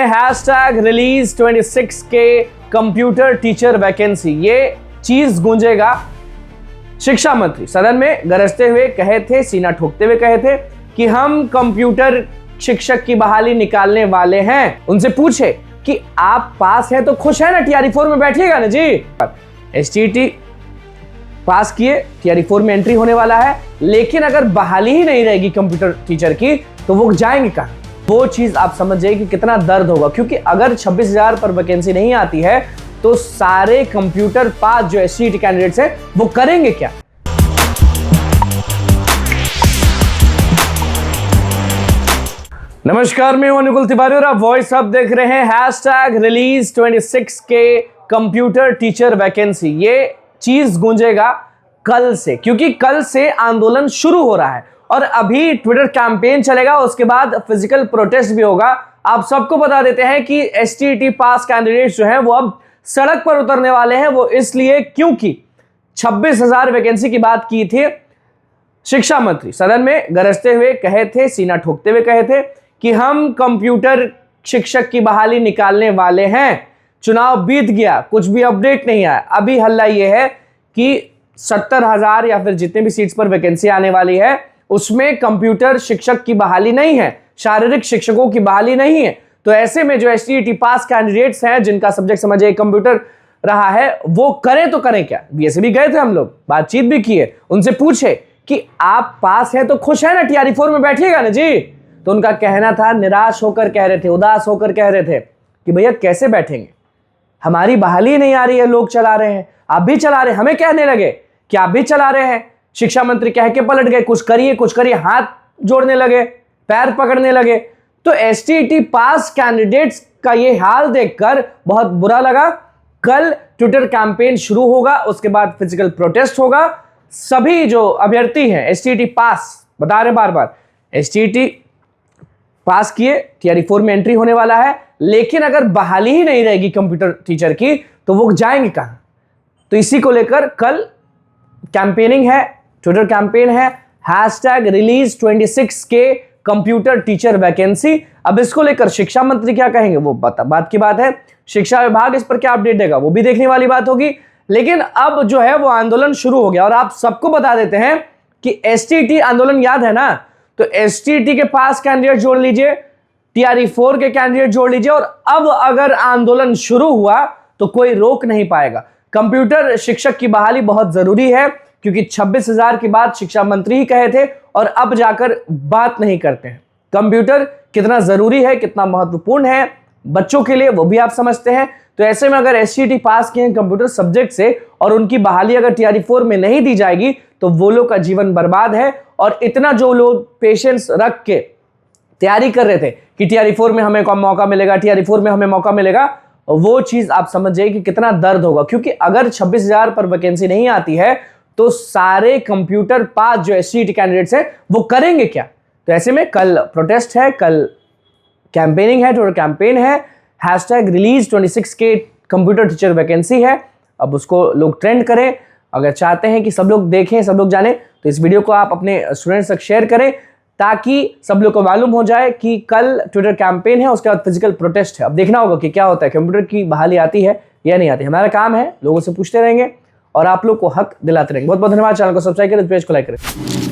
हैं hashtag release 26 के computer teacher vacancy. ये चीज गूंजेगा। शिक्षा मंत्री सदन में गरजते हुए कहे थे, सीना ठोकते हुए कहे थे कि हम कंप्यूटर शिक्षक की बहाली निकालने वाले हैं। उनसे पूछे कि आप पास हैं तो खुश है ना, टीआरई 4 में बैठिएगा ना जी। एसटीईटी पास किए, टीआरई 4 में एंट्री होने वाला है, लेकिन अगर बहाली ही नहीं रहेगी कंप्यूटर टीचर की तो वो जाएंगे कहां? वो चीज आप समझ जाइए कि कितना दर्द होगा, क्योंकि अगर 26,000 पर वैकेंसी नहीं आती है तो सारे कंप्यूटर पास जो एसटीईटी कैंडिडेट्स हैं वो करेंगे क्या? नमस्कार, मैं हूं अनुकुल तिवारी और आप वॉइस अब देख रहे हैं हैशटैग रिलीज 26 के कंप्यूटर टीचर वैकेंसी। ये चीज गूंजेगा कल से, क्योंकि कल से आंदोलन शुरू हो रहा है और अभी ट्विटर कैंपेन चलेगा, उसके बाद फिजिकल प्रोटेस्ट भी होगा। आप सबको बता देते हैं कि एसटीईटी पास कैंडिडेट्स जो हैं वो अब सड़क पर उतरने वाले हैं। वो इसलिए क्योंकि 26,000 वैकेंसी की बात की थी। शिक्षा मंत्री सदन में गरजते हुए कहे थे, सीना ठोकते हुए कहे थे कि हम कंप्यूटर शिक्षक की बहाली निकालने वाले हैं। चुनाव बीत गया, कुछ भी अपडेट नहीं आया। अभी हल्ला यह है कि 70,000 या फिर जितने भी सीट्स पर वैकेंसी आने वाली है उसमें कंप्यूटर शिक्षक की बहाली नहीं है, शारीरिक शिक्षकों की बहाली नहीं है। तो ऐसे में जो एसटीईटी पास कैंडिडेट्स हैं जिनका सब्जेक्ट समझिए कंप्यूटर रहा है, वो करें तो करें क्या? वैसे भी गए थे हम लोग, बातचीत भी की है, उनसे पूछे कि आप पास हैं तो खुश है ना, टीआरई 4 में बैठिएगा ना जी। तो उनका कहना था, निराश होकर कह रहे थे, उदास होकर कह रहे थे कि भैया कैसे बैठेंगे, हमारी बहाली नहीं आ रही है, लोग चला रहे हैं, आप भी चला रहे हैं। हमें कहने लगे कि आप भी चला रहे हैं। शिक्षा मंत्री कह के पलट गए, कुछ करिए कुछ करिए, हाथ जोड़ने लगे, पैर पकड़ने लगे। तो एसटीईटी पास कैंडिडेट्स का ये हाल देखकर बहुत बुरा लगा। कल ट्विटर कैंपेन शुरू होगा, उसके बाद फिजिकल प्रोटेस्ट होगा। सभी जो अभ्यर्थी हैं एसटीईटी पास, बता रहे बार बार, एसटीईटी पास किए, टीआरई 4 में एंट्री होने वाला है, लेकिन अगर बहाली ही नहीं रहेगी कंप्यूटर टीचर की तो वो जाएंगे कहां? तो इसी को लेकर कल कैंपेनिंग है, ट्विटर कैंपेन है, हैशटैग रिलीज 26 के कंप्यूटर टीचर वैकेंसी। अब इसको लेकर शिक्षा मंत्री क्या कहेंगे वो बात की बात है। शिक्षा विभाग इस पर क्या अपडेट देगा वो भी देखने वाली बात होगी। लेकिन अब जो है वो आंदोलन शुरू हो गया और आप सबको बता देते हैं कि एसटीईटी आंदोलन याद है ना, तो एसटीईटी के पास कैंडिडेट जोड़ लीजिए, टीआरई 4 के कैंडिडेट जोड़ लीजिए, और अब अगर आंदोलन शुरू हुआ तो कोई रोक नहीं पाएगा। कंप्यूटर शिक्षक की बहाली बहुत जरूरी है, क्योंकि 26,000 की बात शिक्षा मंत्री ही कहे थे और अब जाकर बात नहीं करते हैं। कंप्यूटर कितना जरूरी है, कितना महत्वपूर्ण है बच्चों के लिए, वो भी आप समझते हैं। तो ऐसे में अगर एसटीईटी पास किए हैं कंप्यूटर सब्जेक्ट से और उनकी बहाली अगर टीआरई 4 में नहीं दी जाएगी तो वो लोग का जीवन बर्बाद है। और इतना जो लोग पेशेंस रख के तैयारी कर रहे थे कि टीआरई 4 में हमें मौका मिलेगा, टीआरई 4 में हमें मौका मिलेगा, वो चीज आप समझ जाइए कि कितना दर्द होगा। क्योंकि अगर 26,000 पर वैकेंसी नहीं आती है तो सारे कंप्यूटर पास जो एसटीईटी कैंडिडेट्स हैं वो करेंगे क्या? तो ऐसे में कल प्रोटेस्ट है, कल कैंपेनिंग है, ट्विटर कैंपेन है, हैशटैग रिलीज 26 के कंप्यूटर टीचर वैकेंसी है। अब उसको लोग ट्रेंड करें। अगर चाहते हैं कि सब लोग देखें, सब लोग जाने, तो इस वीडियो को आप अपने स्टूडेंट्स तक शेयर करें ताकि सब लोग को मालूम हो जाए कि कल ट्विटर कैंपेन है, उसके बाद फिजिकल प्रोटेस्ट है। अब देखना होगा कि क्या होता है, कंप्यूटर की बहाली आती है या नहीं आती। हमारा काम है लोगों से पूछते रहेंगे और आप लोग को हक दिलाते रहेंगे। बहुत बहुत धन्यवाद। चैनल को सब्सक्राइब करें, पेज को लाइक करें।